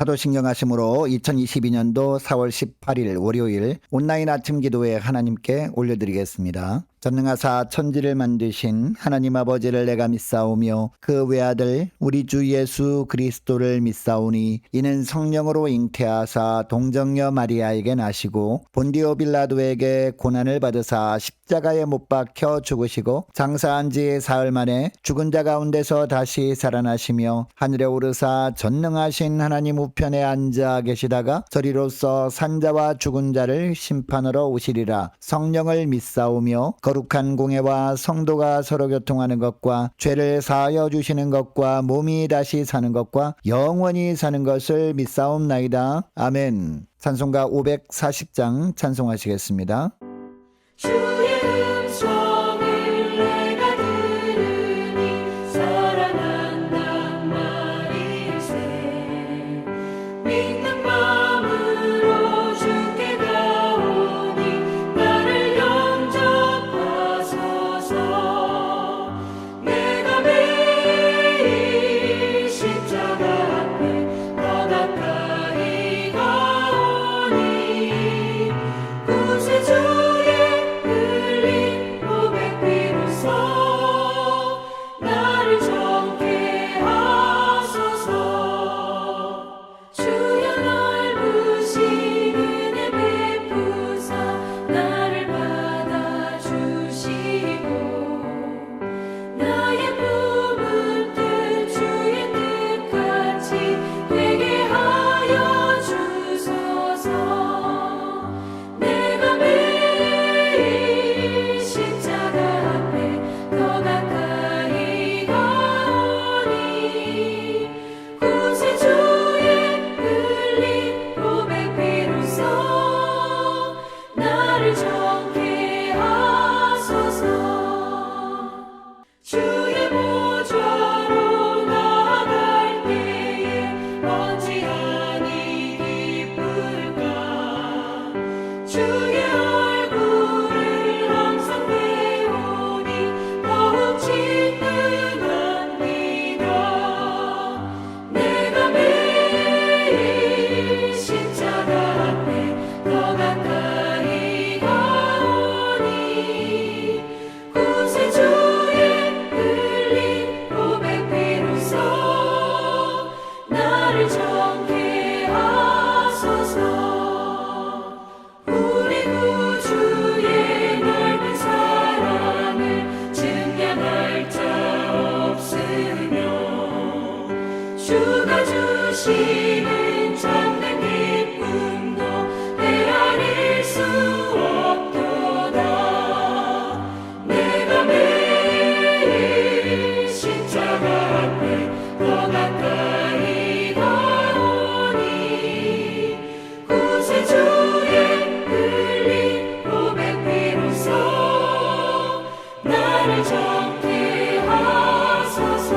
사도신경하심으로 2022년도 4월 18일 월요일 온라인 아침 기도회 하나님께 올려드리겠습니다. 전능하사 천지를 만드신 하나님 아버지를 내가 믿사오며 그 외아들 우리 주 예수 그리스도를 믿사오니 이는 성령으로 잉태하사 동정녀 마리아에게 나시고 본디오 빌라도에게 고난을 받으사 십자가에 못 박혀 죽으시고 장사한 지 사흘 만에 죽은 자 가운데서 다시 살아나시며 하늘에 오르사 전능하신 하나님 우편에 앉아 계시다가 저리로서 산자와 죽은 자를 심판하러 오시리라. 성령을 믿사오며 거룩한 공회와 성도가 서로 교통하는 것과 죄를 사하여 주시는 것과 몸이 다시 사는 것과 영원히 사는 것을 믿사옵나이다. 아멘. 찬송가 540장 찬송하시겠습니다. 주의 음성을 내가 들으니 살아난단 말일세. 믿는 마음으로 주께 가오니 나를 영접하소서. 내가 매일 십자가 앞에 더 가까이 가오니 구세주의 흘린 보배 피로써 나를 정케 하소서. 주여 넓으신 은혜 베푸사 나를 받아주시고 나의 품은 뜻 주의 뜻같이 되게 하여 주소서. 내가 매일 십자가 앞에 더 가까이 가오니 구세주의 흘린 보배 피로써 나를 정케 하소서. 주의 보좌로 나아갈 때에 어찌하니 기쁠까. 주의 얼굴을 항상 배우니 더욱 진득합니다. 내가 매일 십자가 앞에 더 가까이 가오니 구세주의 흘린 보배 피로써 나를 정케 하소서. 우리 구주의 넓은 사랑을 증명할 자 없으며 주가 주시는 참된 기쁨도 헤아릴 수 없도다. 내가 매일 십자가 앞에 더 가까이 가오니 구세주의 흘린 보배 피로써 나를 정케 하소서.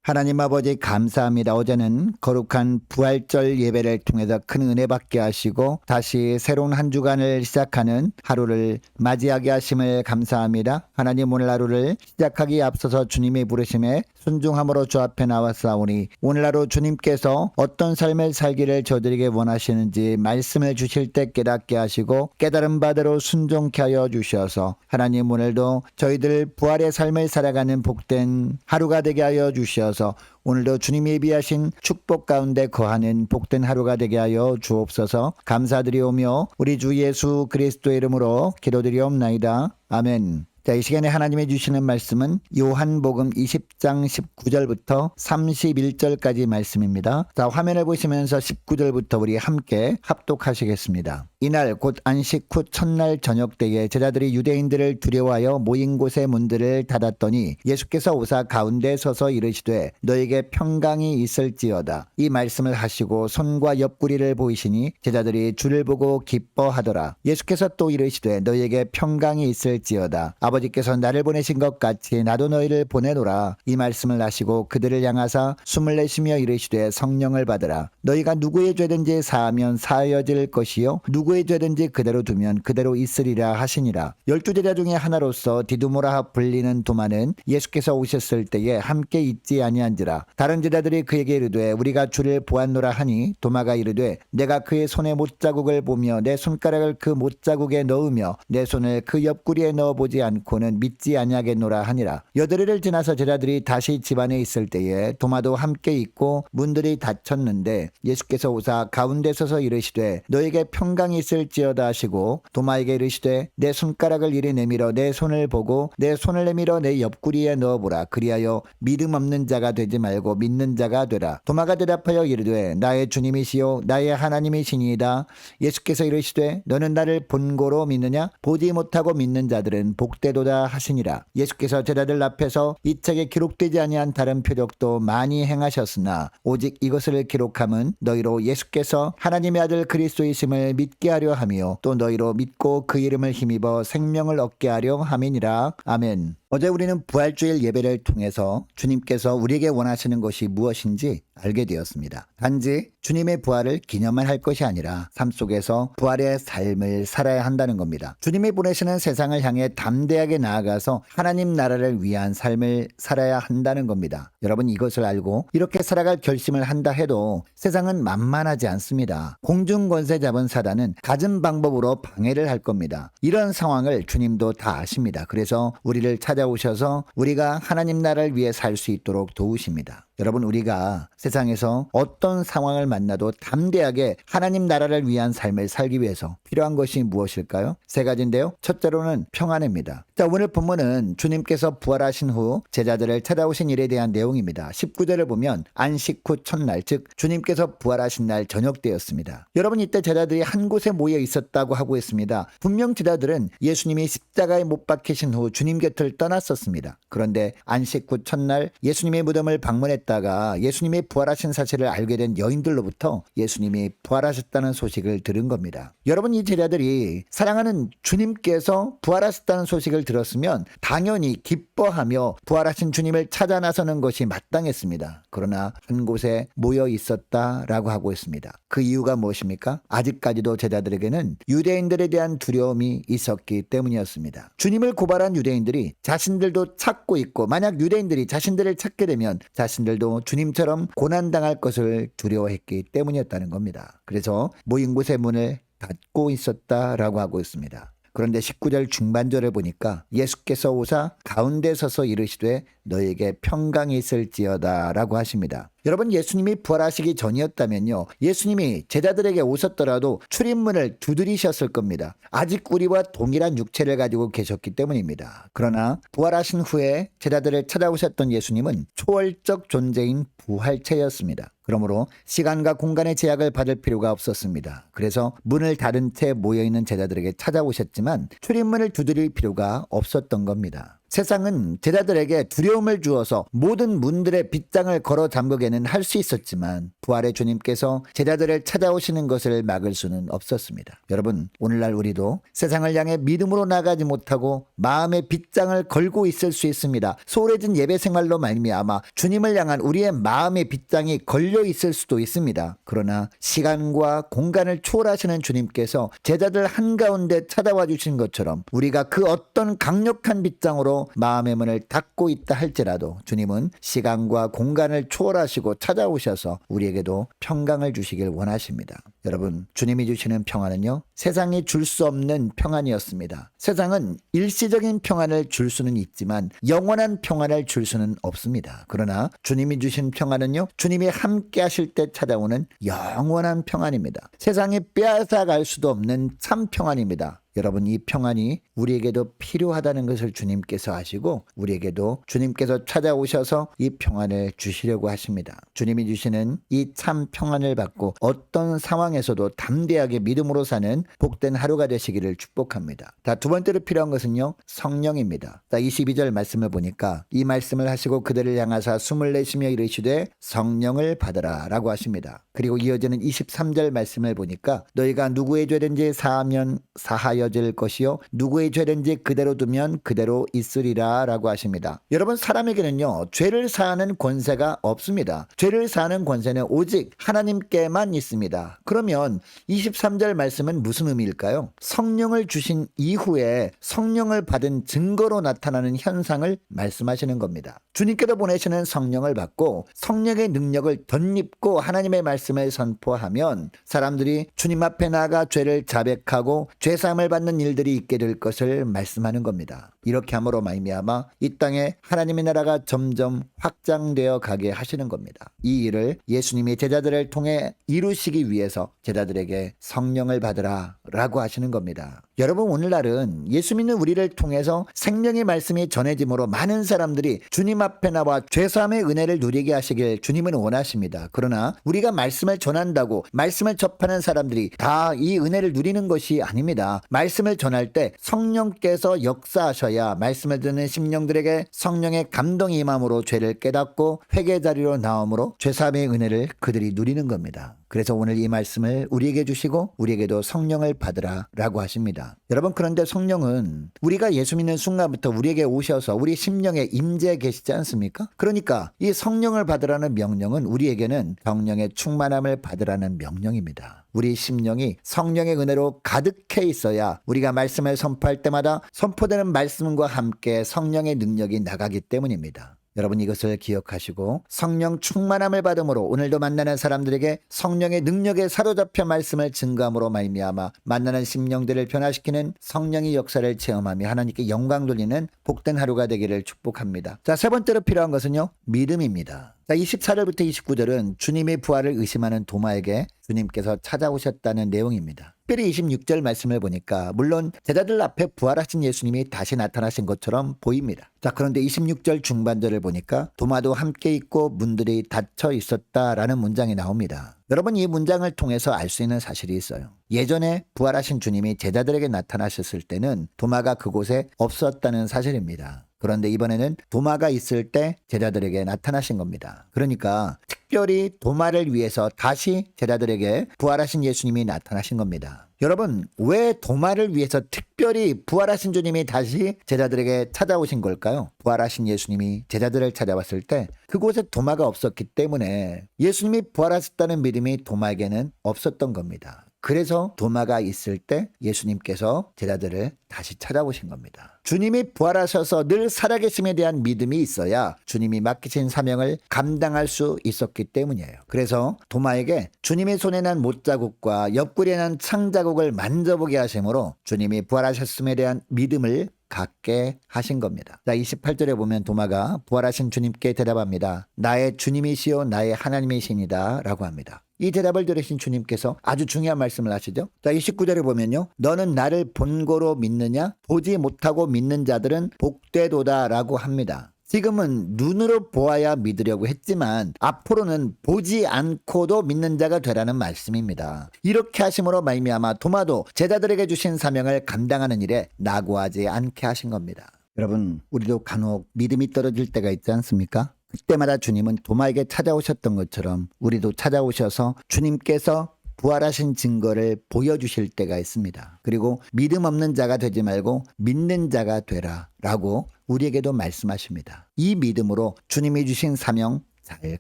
하나님 아버지 감사합니다. 어제는 거룩한 부활절 예배를 통해서 큰 은혜 받게 하시고 다시 새로운 한 주간을 시작하는 하루를 맞이하게 하심을 감사합니다. 하나님 오늘 하루를 시작하기에 앞서서 주님의 부르심에 순종함으로 주 앞에 나왔사오니 오늘 하루 주님께서 어떤 삶을 살기를 저들에게 원하시는지 말씀을 주실 때 깨닫게 하시고 깨달은 바대로 순종케 하여 주셔서 하나님 오늘도 저희들 부활의 삶을 살아가는 복된 하루가 되게 하여 주셔서 오늘도 주님이 예비하신 축복 가운데 거하는 복된 하루가 되게 하여 주옵소서. 감사드리오며 우리 주 예수 그리스도의 이름으로 기도드리옵나이다. 아멘. 자, 이 시간에 하나님이 주시는 말씀은 요한복음 20장 19절부터 31절까지 말씀입니다. 자, 화면을 보시면서 19절부터 우리 함께 합독하시겠습니다. 이날 곧 안식 후 첫날 저녁 때에 제자들이 유대인들을 두려워하여 모인 곳의 문들을 닫았더니 예수께서 오사 가운데 서서 이르시되 너에게 평강이 있을지어다. 이 말씀을 하시고 손과 옆구리를 보이시니 제자들이 주를 보고 기뻐하더라. 예수께서 또 이르시되 너에게 평강이 있을지어다. 아버지께서 나를 보내신 것 같이 나도 너희를 보내노라. 이 말씀을 하시고 그들을 향하사 숨을 내쉬며 이르시되 성령을 받으라. 너희가 누구의 죄든지 사하면 사하여질 것이요 누구의 죄든지 그대로 두면 그대로 있으리라 하시니라. 12제자 중에 하나로서 디두모라 불리는 도마는 예수께서 오셨을 때에 함께 있지 아니한지라. 다른 제자들이 그에게 이르되 우리가 주를 보았노라 하니 도마가 이르되 내가 그의 손에 못자국을 보며 내 손가락을 그 못자국에 넣으며 내 손을 그 옆구리에 넣어보지 않고는 믿지 아니하겠노라 하니라. 여드레를 지나서 제자들이 다시 집안에 있을 때에 도마도 함께 있고 문들이 닫혔는데 예수께서 오사 가운데 서서 이르시되 너에게 평강이 있을지어다 하시고 도마에게 이르시되 내 손가락을 이리 내밀어 내 손을 보고 내 손을 내밀어 내 옆구리에 넣어보라. 그리하여 믿음 없는 자가 되지 말고 믿는 자가 되라. 도마가 대답하여 이르되 나의 주님이시요 나의 하나님이시니이다. 예수께서 이르시되 너는 나를 본고로 믿느냐? 보지 못하고 믿는 자들은 복되도다 하시니라. 예수께서 제자들 앞에서 이 책에 기록되지 아니한 다른 표적도 많이 행하셨으나 오직 이것을 기록함은 너희로 예수께서 하나님의 아들 그리스도이심을 믿게 하려 하며 또 너희로 믿고 그 이름을 힘입어 생명을 얻게 하려 함이니라. 아멘. 어제 우리는 부활주일 예배를 통해서 주님께서 우리에게 원하시는 것이 무엇인지 알게 되었습니다. 단지 주님의 부활을 기념만 할 것이 아니라 삶 속에서 부활의 삶을 살아야 한다는 겁니다. 주님이 보내시는 세상을 향해 담대하게 나아가서 하나님 나라를 위한 삶을 살아야 한다는 겁니다. 여러분 이것을 알고 이렇게 살아갈 결심을 한다 해도 세상은 만만하지 않습니다. 공중권세 잡은 사단은 갖은 방법으로 방해를 할 겁니다. 이런 상황을 주님도 다 아십니다. 그래서 우리를 찾아오셔서 우리가 하나님 나라를 위해 살 수 있도록 도우십니다. 여러분 우리가 세상에서 어떤 상황을 만나도 담대하게 하나님 나라를 위한 삶을 살기 위해서 필요한 것이 무엇일까요? 세 가지인데요. 첫째로는 평안입니다. 자, 오늘 본문은 주님께서 부활하신 후 제자들을 찾아오신 일에 대한 내용입니다. 19절을 보면 안식 후 첫날, 즉 주님께서 부활하신 날 저녁 때였습니다. 여러분 이때 제자들이 한 곳에 모여 있었다고 하고 있습니다. 분명 제자들은 예수님이 십자가에 못 박히신 후 주님 곁을 떠났었습니다. 그런데 안식 후 첫날 예수님의 무덤을 방문했다가 예수님이 부활하신 사실을 알게 된 여인들로부터 예수님이 부활하셨다는 소식을 들은 겁니다. 여러분 이 제자들이 사랑하는 주님께서 부활하셨다는 소식을 들었으면 당연히 기뻐하며 부활하신 주님을 찾아 나서는 것이 마땅했습니다. 그러나 한 곳에 모여 있었다라고 하고 있습니다. 그 이유가 무엇입니까? 아직까지도 제자들에게는 유대인들에 대한 두려움이 있었기 때문이었습니다. 주님을 고발한 유대인들이 자신들도 찾고 있고 만약 유대인들이 자신들을 찾게 되면 자신들도 주님처럼 고난당할 것을 두려워했기 때문이었다는 겁니다. 그래서 모인 곳의 문을 닫고 있었다라고 하고 있습니다. 그런데 19절 중반절을 보니까 예수께서 오사 가운데 서서 이르시되 너에게 평강이 있을지어다 라고 하십니다. 여러분 예수님이 부활하시기 전이었다면요 예수님이 제자들에게 오셨더라도 출입문을 두드리셨을 겁니다. 아직 우리와 동일한 육체를 가지고 계셨기 때문입니다. 그러나 부활하신 후에 제자들을 찾아오셨던 예수님은 초월적 존재인 부활체였습니다. 그러므로 시간과 공간의 제약을 받을 필요가 없었습니다. 그래서 문을 닫은 채 모여있는 제자들에게 찾아오셨지만 출입문을 두드릴 필요가 없었던 겁니다. 세상은 제자들에게 두려움을 주어서 모든 문들의 빗장을 걸어 잠그게는 할 수 있었지만 부활의 주님께서 제자들을 찾아오시는 것을 막을 수는 없었습니다. 여러분 오늘날 우리도 세상을 향해 믿음으로 나가지 못하고 마음의 빗장을 걸고 있을 수 있습니다. 소홀해진 예배 생활로 말미암아 주님을 향한 우리의 마음의 빗장이 걸려 있을 수도 있습니다. 그러나 시간과 공간을 초월하시는 주님께서 제자들 한가운데 찾아와 주신 것처럼 우리가 그 어떤 강력한 빗장으로 마음의 문을 닫고 있다 할지라도 주님은 시간과 공간을 초월하시고 찾아오셔서 우리에게도 평강을 주시길 원하십니다. 여러분 주님이 주시는 평안은요 세상이 줄 수 없는 평안이었습니다. 세상은 일시적인 평안을 줄 수는 있지만 영원한 평안을 줄 수는 없습니다. 그러나 주님이 주신 평안은요 주님이 함께 하실 때 찾아오는 영원한 평안입니다. 세상이 빼앗아갈 수도 없는 참 평안입니다. 여러분 이 평안이 우리에게도 필요하다는 것을 주님께서 아시고 우리에게도 주님께서 찾아오셔서 이 평안을 주시려고 하십니다. 주님이 주시는 이 참 평안을 받고 어떤 상황에 상황에서도 담대하게 믿음으로 사는 복된 하루가 되시기를 축복합니다. 자, 두 번째로 필요한 것은요, 성령입니다. 자, 22절 말씀을 보니까 이 말씀을 하시고 그들을 향하사 숨을 내쉬며 이르시되 성령을 받으라 라고 하십니다. 그리고 이어지는 23절 말씀을 보니까 너희가 누구의 죄든지 사하면 사하여질 것이요 누구의 죄든지 그대로 두면 그대로 있으리라 라고 하십니다. 여러분, 사람에게는요 죄를 사하는 권세가 없습니다. 죄를 사하는 권세는 오직 하나님께만 있습니다. 그러면 23절 말씀은 무슨 의미일까요? 성령을 주신 이후에 성령을 받은 증거로 나타나는 현상을 말씀하시는 겁니다. 주님께서 보내시는 성령을 받고 성령의 능력을 덧입고 하나님의 말씀을 선포하면 사람들이 주님 앞에 나아가 죄를 자백하고 죄사함을 받는 일들이 있게 될 것을 말씀하는 겁니다. 이렇게 함으로 말미암아 이 땅에 하나님의 나라가 점점 확장되어 가게 하시는 겁니다. 이 일을 예수님이 제자들을 통해 이루시기 위해서 제자들에게 성령을 받으라 라고 하시는 겁니다. 여러분, 오늘날은 예수 믿는 우리를 통해서 생명의 말씀이 전해짐으로 많은 사람들이 주님 앞에 나와 죄사함의 은혜를 누리게 하시길 주님은 원하십니다. 그러나 우리가 말씀을 전한다고 말씀을 접하는 사람들이 다 이 은혜를 누리는 것이 아닙니다. 말씀을 전할 때 성령께서 역사하셔야 말씀을 듣는 심령들에게 성령의 감동이 임함으로 죄를 깨닫고 회개 자리로 나옴으로 죄사함의 은혜를 그들이 누리는 겁니다. 그래서 오늘 이 말씀을 우리에게 주시고 우리에게도 성령을 받으라 라고 하십니다. 여러분, 그런데 성령은 우리가 예수 믿는 순간부터 우리에게 오셔서 우리 심령에 임재해 계시지 않습니까? 그러니까 이 성령을 받으라는 명령은 우리에게는 성령의 충만함을 받으라는 명령입니다. 우리 심령이 성령의 은혜로 가득해 있어야 우리가 말씀을 선포할 때마다 선포되는 말씀과 함께 성령의 능력이 나가기 때문입니다. 여러분, 이것을 기억하시고 성령 충만함을 받음으로 오늘도 만나는 사람들에게 성령의 능력에 사로잡혀 말씀을 증거함으로 말미암아 만나는 심령들을 변화시키는 성령의 역사를 체험하며 하나님께 영광 돌리는 복된 하루가 되기를 축복합니다. 자, 세 번째로 필요한 것은요, 믿음입니다. 자, 24절부터 29절은 주님의 부활을 의심하는 도마에게 주님께서 찾아오셨다는 내용입니다. 특별히 26절 말씀을 보니까 물론 제자들 앞에 부활하신 예수님이 다시 나타나신 것처럼 보입니다. 자, 그런데 26절 중반절을 보니까 도마도 함께 있고 문들이 닫혀 있었다라는 문장이 나옵니다. 여러분, 이 문장을 통해서 알 수 있는 사실이 있어요. 예전에 부활하신 주님이 제자들에게 나타나셨을 때는 도마가 그곳에 없었다는 사실입니다. 그런데 이번에는 도마가 있을 때 제자들에게 나타나신 겁니다. 그러니까 특별히 도마를 위해서 다시 제자들에게 부활하신 예수님이 나타나신 겁니다. 여러분, 왜 도마를 위해서 특별히 부활하신 주님이 다시 제자들에게 찾아오신 걸까요? 부활하신 예수님이 제자들을 찾아왔을 때 그곳에 도마가 없었기 때문에 예수님이 부활하셨다는 믿음이 도마에게는 없었던 겁니다. 그래서 도마가 있을 때 예수님께서 제자들을 다시 찾아오신 겁니다. 주님이 부활하셔서 늘 살아계심에 대한 믿음이 있어야 주님이 맡기신 사명을 감당할 수 있었기 때문이에요. 그래서 도마에게 주님의 손에 난 못자국과 옆구리에 난 창자국을 만져보게 하심으로 주님이 부활하셨음에 대한 믿음을 갖게 하신 겁니다. 자, 28절에 보면 도마가 부활하신 주님께 대답합니다. 나의 주님이시요 나의 하나님이시니다 라고 합니다. 이 대답을 들으신 주님께서 아주 중요한 말씀을 하시죠. 자, 29절에 보면요, 너는 나를 본고로 믿느냐? 보지 못하고 믿는 자들은 복되도다 라고 합니다. 지금은 눈으로 보아야 믿으려고 했지만 앞으로는 보지 않고도 믿는 자가 되라는 말씀입니다. 이렇게 하심으로 말미암아 도마도 제자들에게 주신 사명을 감당하는 일에 낙오하지 않게 하신 겁니다. 여러분, 우리도 간혹 믿음이 떨어질 때가 있지 않습니까? 그때마다 주님은 도마에게 찾아오셨던 것처럼 우리도 찾아오셔서 주님께서 부활하신 증거를 보여주실 때가 있습니다. 그리고 믿음 없는 자가 되지 말고 믿는 자가 되라 라고 우리에게도 말씀하십니다. 이 믿음으로 주님이 주신 사명 잘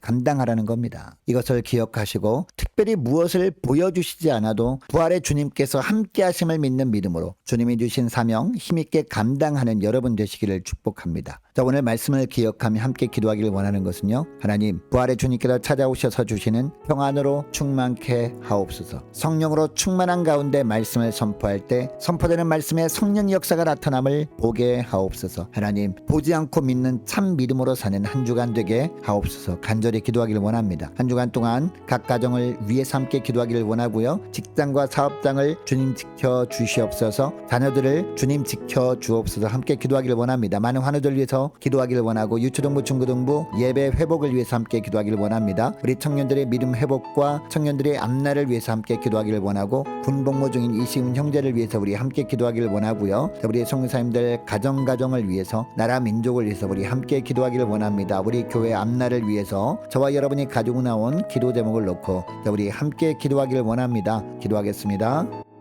감당하라는 겁니다. 이것을 기억하시고 특별히 무엇을 보여주시지 않아도 부활의 주님께서 함께 하심을 믿는 믿음으로 주님이 주신 사명 힘있게 감당하는 여러분 되시기를 축복합니다. 자, 오늘 말씀을 기억하며 함께 기도하기를 원하는 것은요, 하나님, 부활의 주님께서 찾아오셔서 주시는 평안으로 충만케 하옵소서. 성령으로 충만한 가운데 말씀을 선포할 때 선포되는 말씀에 성령 역사가 나타남을 보게 하옵소서. 하나님, 보지 않고 믿는 참 믿음으로 사는 한 주간 되게 하옵소서. 간절히 기도하기를 원합니다. 한 주간 동안 각 가정을 위해서 함께 기도하기를 원하고요, 직장과 사업장을 주님 지켜 주시옵소서. 자녀들을 주님 지켜 주옵소서. 함께 기도하기를 원합니다. 많은 환우들 위해서 위해서 기도하기를 원하고 유초등부 중고등부 예배 회복을 위해서 함께 기도하기를 원합니다. 우리 청년들의 믿음 회복과 청년들의 앞날을 위해서 함께 기도하기를 원하고 군복무 중인 이시훈 형제를 위해서 우리 함께 기도하기를 원하고요. 우리 성교사님들 가정을 위해서 나라 민족을 위해서 우리 함께 기도하기를 원합니다. 우리 교회 앞날을 위해서 저와 여러분이 가지고 나온 기도 제목을 놓고 우리 함께 기도하기를 원합니다. 기도하겠습니다.